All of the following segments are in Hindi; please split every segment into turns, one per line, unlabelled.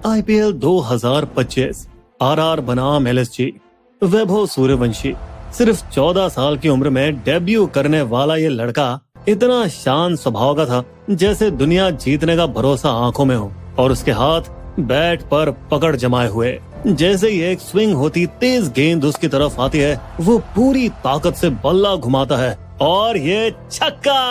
आईपीएल 2025 आरआर बनाम एलएसजी। वैभव सूर्यवंशी सिर्फ 14 साल की उम्र में डेब्यू करने वाला ये लड़का इतना शांत स्वभाव का था जैसे दुनिया जीतने का भरोसा आंखों में हो और उसके हाथ बैट पर पकड़ जमाए हुए। जैसे ही एक स्विंग होती तेज गेंद उसकी तरफ आती है वो पूरी ताकत से बल्ला घुमाता है और ये छक्का।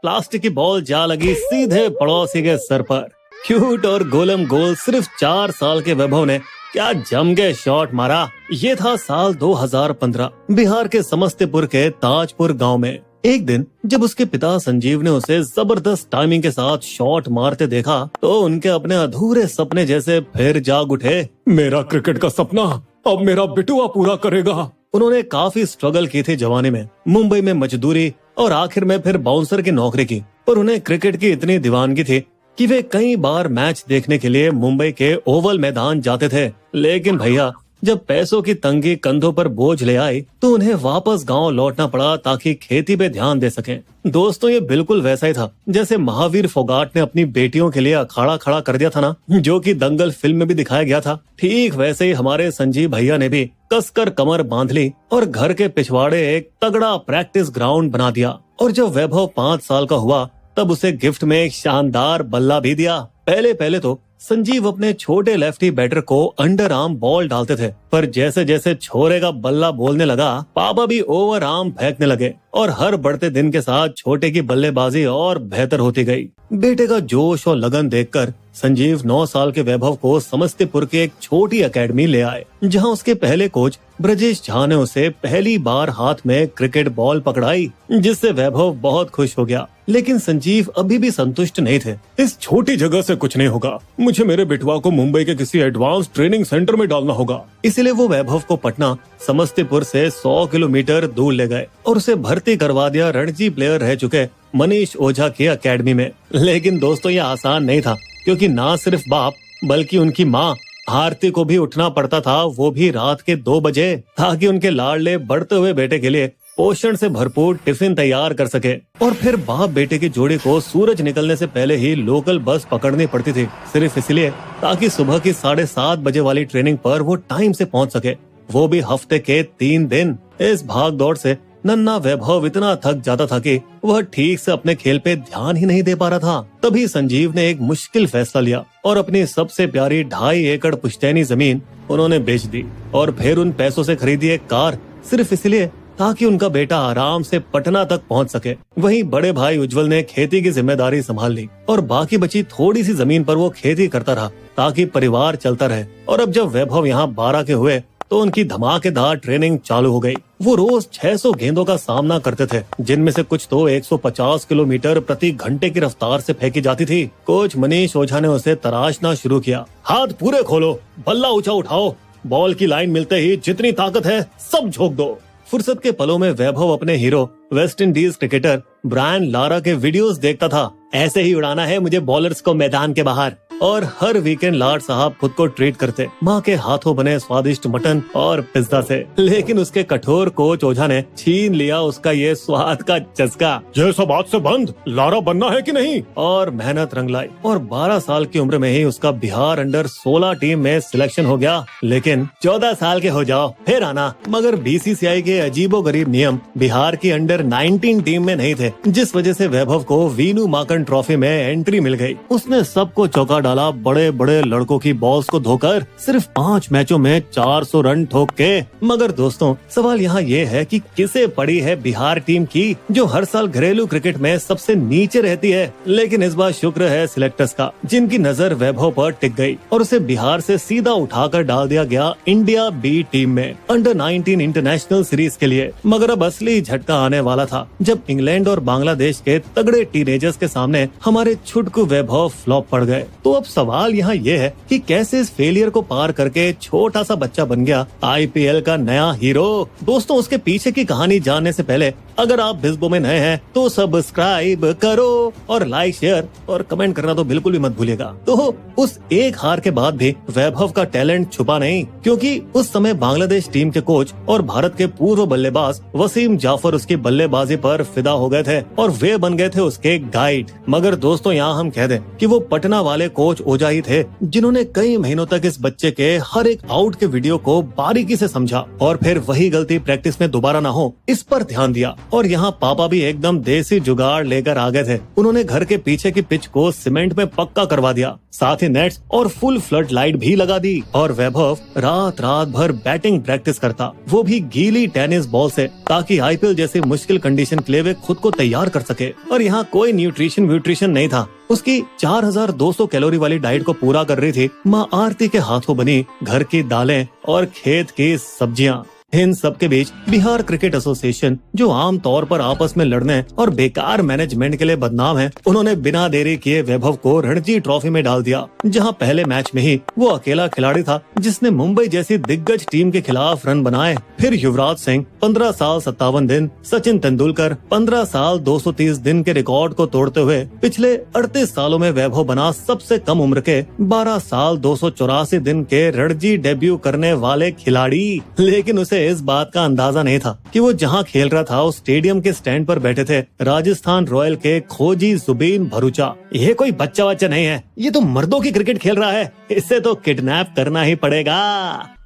प्लास्टिक की बॉल जा लगी सीधे पड़ोसी के सर पर। क्यूट और गोलम गोल सिर्फ 4 साल के वैभव ने क्या जम के शॉट मारा। ये था साल 2015 बिहार के समस्तीपुर के ताजपुर गांव में। एक दिन जब उसके पिता संजीव ने उसे जबरदस्त टाइमिंग के साथ शॉट मारते देखा तो उनके अपने अधूरे सपने जैसे फिर जाग उठे।
मेरा क्रिकेट का सपना अब मेरा बिटुआ पूरा करेगा।
उन्होंने काफी स्ट्रगल की थी जवानी में, मुंबई में मजदूरी और आखिर में फिर बाउंसर की नौकरी की। पर उन्हें क्रिकेट की इतनी दीवानगी थी कि वे कई बार मैच देखने के लिए मुंबई के ओवल मैदान जाते थे। लेकिन भैया जब पैसों की तंगी कंधों पर बोझ ले आई तो उन्हें वापस गांव लौटना पड़ा ताकि खेती पे ध्यान दे सकें। दोस्तों ये बिल्कुल वैसा ही था जैसे महावीर फोगाट ने अपनी बेटियों के लिए अखाड़ा खड़ा कर दिया था ना, जो कि दंगल फिल्म में भी दिखाया गया था। ठीक वैसे ही हमारे संजीव भैया ने भी कसकर कमर बांध ली और घर के पिछवाड़े एक तगड़ा प्रैक्टिस ग्राउंड बना दिया। और जब वैभव 5 साल का हुआ तब उसे गिफ्ट में एक शानदार बल्ला भी दिया। पहले तो संजीव अपने छोटे लेफ्टी बैटर को अंडर आर्म बॉल डालते थे, पर जैसे जैसे छोरे का बल्ला बोलने लगा पापा भी ओवर आर्म फेंकने लगे और हर बढ़ते दिन के साथ छोटे की बल्लेबाजी और बेहतर होती गई। बेटे का जोश और लगन देखकर संजीव 9 साल के वैभव को समस्तीपुर की एक छोटी एकेडमी ले आए, जहां उसके पहले कोच ब्रजेश झा ने उसे पहली बार हाथ में क्रिकेट बॉल पकड़ाई, जिससे वैभव बहुत खुश हो गया। लेकिन संजीव अभी भी संतुष्ट नहीं थे।
इस छोटी जगह से कुछ नहीं होगा, मुझे मेरे बिटवा को मुंबई के किसी एडवांस ट्रेनिंग सेंटर में डालना होगा।
इसलिए वो वैभव को पटना समस्तीपुर से 100 किलोमीटर दूर ले गए और उसे भर्ती करवा दिया रणजी प्लेयर रह चुके मनीष ओझा की एकेडमी में। लेकिन दोस्तों ये आसान नहीं था, क्योंकि ना सिर्फ बाप बल्कि उनकी माँ आरती को भी उठना पड़ता था, वो भी रात के 2 बजे, ताकि उनके लाडले बढ़ते हुए बेटे के लिए पोषण से भरपूर टिफिन तैयार कर सके। और फिर बाप बेटे की जोड़ी को सूरज निकलने से पहले ही लोकल बस पकड़नी पड़ती थी, सिर्फ इसलिए ताकि सुबह की 7:30 बजे वाली ट्रेनिंग पर वो टाइम से पहुंच सके, वो भी हफ्ते के 3 दिन। इस भाग दौड़ से नन्हा वैभव इतना थक जाता था कि वह ठीक से अपने खेल पे ध्यान ही नहीं दे पा रहा था। तभी संजीव ने एक मुश्किल फैसला लिया और अपनी सबसे प्यारी 2.5 एकड़ पुश्तैनी जमीन उन्होंने बेच दी और फिर उन पैसों से खरीदी एक कार, सिर्फ इसलिए ताकि उनका बेटा आराम से पटना तक पहुंच सके। वहीं बड़े भाई उज्जवल ने खेती की जिम्मेदारी संभाल ली और बाकी बची थोड़ी सी जमीन पर वो खेती करता रहा ताकि परिवार चलता रहे। और अब जब वैभव यहाँ 12 के हुए तो उनकी धमाकेदार ट्रेनिंग चालू हो गई। वो रोज 600 गेंदों का सामना करते थे, जिनमें से कुछ तो 150 किलोमीटर प्रति घंटे की रफ्तार से फेंकी जाती थी। कोच मनीष ओझा ने उसे तराशना शुरू किया। हाथ पूरे खोलो, बल्ला ऊंचा उठाओ, बॉल की लाइन मिलते ही जितनी ताकत है सब झोंक दो। फुर्सत के पलों में वैभव अपने hero West Indies cricketer Brian Lara के वीडियोस देखता था। ऐसे ही उड़ाना है मुझे बॉलर्स को मैदान के बाहर। और हर वीकेंड लाड साहब खुद को ट्रीट करते माँ के हाथों बने स्वादिष्ट मटन और पिज्जा से। लेकिन उसके कठोर कोच ओझा ने छीन लिया उसका ये स्वाद का चस्का।
ये सब आज से बंद, लारा बनना है कि नहीं?
और मेहनत रंग लाई और 12 साल की उम्र में ही उसका बिहार अंडर 16 टीम में सिलेक्शन हो गया। लेकिन 14 साल के हो जाओ फिर आना। मगर बीसीसीआई के अजीबोगरीब नियम बिहार की अंडर 19 टीम में नहीं थे, जिस वजह से वैभव को वीनू माकन ट्रॉफी में एंट्री मिल गई। उसने सबको चौंका डाला, बड़े बड़े लड़कों की बॉल्स को धोकर सिर्फ 5 मैचों में 400 रन ठोक के। मगर दोस्तों सवाल यहाँ ये है कि किसे पड़ी है बिहार टीम की, जो हर साल घरेलू क्रिकेट में सबसे नीचे रहती है। लेकिन इस बार शुक्र है सिलेक्टर्स का, जिनकी नजर वैभव पर टिक गई और उसे बिहार से सीधा उठाकर डाल दिया गया इंडिया बी टीम में अंडर 19 इंटरनेशनल सीरीज के लिए। मगर अब असली झटका आने वाला था जब इंग्लैंड और बांग्लादेश के तगड़े टीनेजर्स के सामने हमारे छुटकू वैभव फ्लॉप पड़ गए। तो अब सवाल यहाँ ये है कि कैसे इस फेलियर को पार करके छोटा सा बच्चा बन गया आईपीएल का नया हीरो। दोस्तों उसके पीछे की कहानी जानने से पहले अगर आप बिस्बो में नए हैं तो सब्सक्राइब करो और लाइक शेयर और कमेंट करना तो बिल्कुल भी मत भूलिएगा। तो उस एक हार के बाद भी वैभव का टैलेंट छुपा नहीं, क्योंकि उस समय बांग्लादेश टीम के कोच और भारत के पूर्व बल्लेबाज वसीम जाफर उसकी बल्लेबाजी पर फिदा हो गए थे और वे बन गए थे उसके गाइड। मगर दोस्तों यहाँ हम कह दें कि वो पटना वाले कोच ओझा ही थे जिन्होंने कई महीनों तक इस बच्चे के हर एक आउट के वीडियो को बारीकी से समझा और फिर वही गलती प्रैक्टिस में दोबारा ना हो इस पर ध्यान दिया। और यहाँ पापा भी एकदम देसी जुगाड़ लेकर आ गए थे। उन्होंने घर के पीछे की पिच को सीमेंट में पक्का करवा दिया, साथ ही नेट्स और फुल फ्लड लाइट भी लगा दी। और वैभव रात भर बैटिंग प्रैक्टिस करता, वो भी गीली टेनिस बॉल से, ताकि आईपीएल जैसी मुश्किल कंडीशन के लिए वे खुद को तैयार कर सके। और यहाँ कोई न्यूट्रिशन नहीं था। उसकी 4200 कैलोरी वाली डाइट को पूरा कर रही थी माँ आरती के हाथों बनी घर की दालें और खेत की सब्जियाँ। इन सब के बीच बिहार क्रिकेट एसोसिएशन, जो आम तौर पर आपस में लड़ने और बेकार मैनेजमेंट के लिए बदनाम है, उन्होंने बिना देरी किए वैभव को रणजी ट्रॉफी में डाल दिया, जहां पहले मैच में ही वो अकेला खिलाड़ी था जिसने मुंबई जैसी दिग्गज टीम के खिलाफ रन बनाए। फिर युवराज सिंह 15 साल 57 दिन, सचिन तेंदुलकर 15 साल 230 दिन के रिकॉर्ड को तोड़ते हुए पिछले 38 सालों में वैभव बना सबसे कम उम्र के 12 साल 284 दिन के रणजी डेब्यू करने वाले खिलाड़ी। लेकिन उसे इस बात का अंदाजा नहीं था कि वो जहां खेल रहा था उस स्टेडियम के स्टैंड पर बैठे थे राजस्थान रॉयल के खोजी जुबीन भरूचा। ये कोई बच्चा नहीं है, ये तो मर्दों की क्रिकेट खेल रहा है, इसे तो किडनैप करना ही पड़ेगा।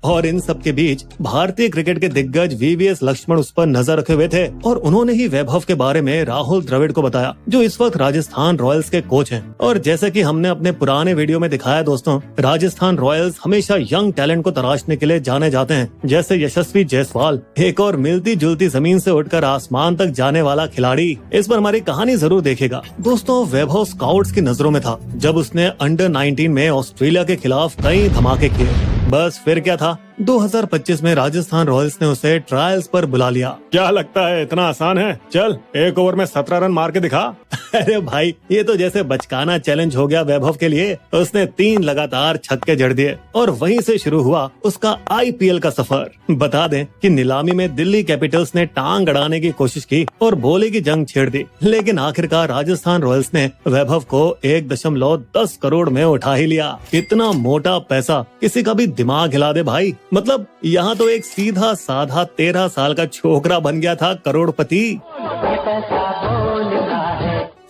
और इन सब के बीच भारतीय क्रिकेट के दिग्गज वीवीएस लक्ष्मण उस पर नजर रखे हुए थे और उन्होंने ही वैभव के बारे में राहुल द्रविड़ को बताया, जो इस वक्त राजस्थान रॉयल्स के कोच हैं। और जैसे कि हमने अपने पुराने वीडियो में दिखाया दोस्तों, राजस्थान रॉयल्स हमेशा यंग टैलेंट को तराशने के लिए जाने जाते हैं, जैसे यशस्वी जायसवाल, एक और मिलती जुलती जमीन से उठकर आसमान तक जाने वाला खिलाड़ी। इस पर हमारी कहानी जरूर देखेगा। दोस्तों, वैभव स्काउट्स की नजरों में था जब उसने अंडर 19 में ऑस्ट्रेलिया के खिलाफ कई धमाके किए। बस फिर क्या था, 2025 में राजस्थान रॉयल्स ने उसे ट्रायल्स पर बुला लिया।
क्या लगता है इतना आसान है? चल एक ओवर में 17 रन मार के दिखा।
अरे भाई, ये तो जैसे बचकाना चैलेंज हो गया वैभव के लिए। उसने 3 लगातार छक्के जड़ दिए और वहीं से शुरू हुआ उसका आईपीएल का सफर। बता दें कि नीलामी में दिल्ली कैपिटल्स ने टांग अड़ाने की कोशिश की और बोले की जंग छेड़ दी, लेकिन आखिरकार राजस्थान रॉयल्स ने वैभव को 1.10 करोड़ में उठा ही लिया। इतना मोटा पैसा किसी का भी दिमाग हिला दे भाई। मतलब यहाँ तो एक सीधा साधा 13 साल का छोकरा बन गया था करोड़पति।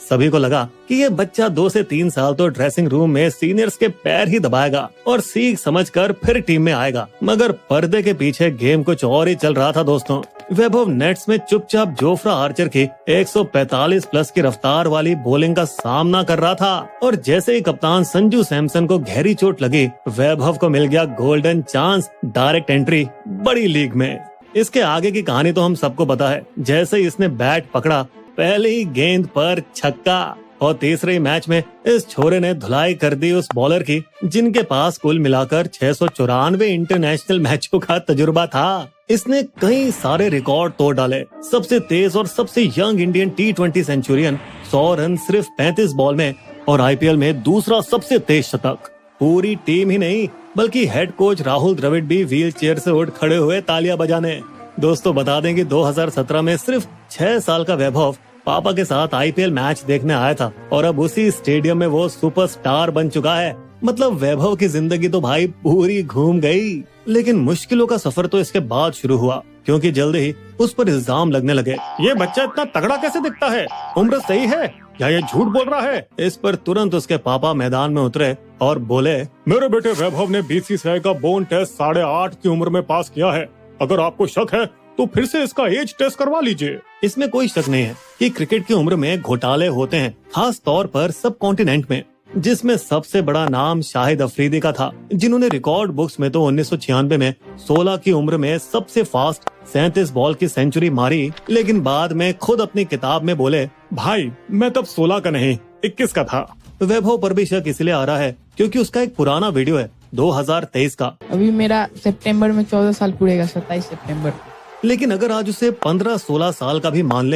सभी को लगा कि ये बच्चा 2 से 3 साल तो ड्रेसिंग रूम में सीनियर्स के पैर ही दबाएगा और सीख समझकर फिर टीम में आएगा, मगर पर्दे के पीछे गेम कुछ और ही चल रहा था दोस्तों। वैभव नेट्स में चुपचाप जोफ्रा आर्चर की 145 प्लस की रफ्तार वाली बॉलिंग का सामना कर रहा था और जैसे ही कप्तान संजू सैमसन को गहरी चोट लगी, वैभव को मिल गया गोल्डन चांस, डायरेक्ट एंट्री बड़ी लीग में। इसके आगे की कहानी तो हम सबको पता है। जैसे ही इसने बैट पकड़ा, पहले ही गेंद पर छक्का और तीसरे ही मैच में इस छोरे ने धुलाई कर दी उस बॉलर की, जिनके पास कुल मिलाकर 694 इंटरनेशनल मैचों का तजुर्बा था। इसने कई सारे रिकॉर्ड तोड़ डाले। सबसे तेज और सबसे young Indian T20 Centurion, 100 run सिर्फ 35 बॉल में और आईपीएल में दूसरा सबसे तेज शतक। पूरी टीम ही नहीं बल्कि हेड कोच राहुल द्रविड़ भी व्हील चेयर से उठ खड़े हुए तालियां बजाने। दोस्तों, बता दें कि 2017 में सिर्फ 6 साल का वैभव पापा के साथ आईपीएल मैच देखने आया था और अब उसी स्टेडियम में वो सुपरस्टार बन चुका है। मतलब वैभव की जिंदगी तो भाई पूरी घूम गई। लेकिन मुश्किलों का सफर तो इसके बाद शुरू हुआ, क्योंकि जल्दी ही उस पर इल्जाम लगने लगे।
ये बच्चा इतना तगड़ा कैसे दिखता है? उम्र सही है या ये झूठ बोल रहा है?
इस पर तुरंत उसके पापा मैदान में उतरे और बोले,
मेरे बेटे वैभव ने बीसीसीआई का बोन टेस्ट 8.5 की उम्र में पास किया है। अगर आपको शक है तो फिर से इसका एज टेस्ट करवा लीजिए।
इसमें कोई शक नहीं है कि क्रिकेट की उम्र में घोटाले होते हैं, खास तौर पर सब कॉन्टिनेंट में, जिसमें सबसे बड़ा नाम शाहिद अफरीदी का था, जिन्होंने रिकॉर्ड बुक्स में तो 1996 में 16 की उम्र में सबसे फास्ट 37 बॉल की सेंचुरी मारी, लेकिन बाद में खुद अपनी किताब में बोले,
भाई मैं तब 16 का नहीं 21 का था।
वैभव पर भी शक इसलिए आ रहा है क्योंकि उसका एक पुराना वीडियो है 2023 का।
अभी मेरा सितंबर में 14 साल पूरेगा, 27 सितंबर।
लेकिन अगर आज उसे 15-16 साल का भी मान ले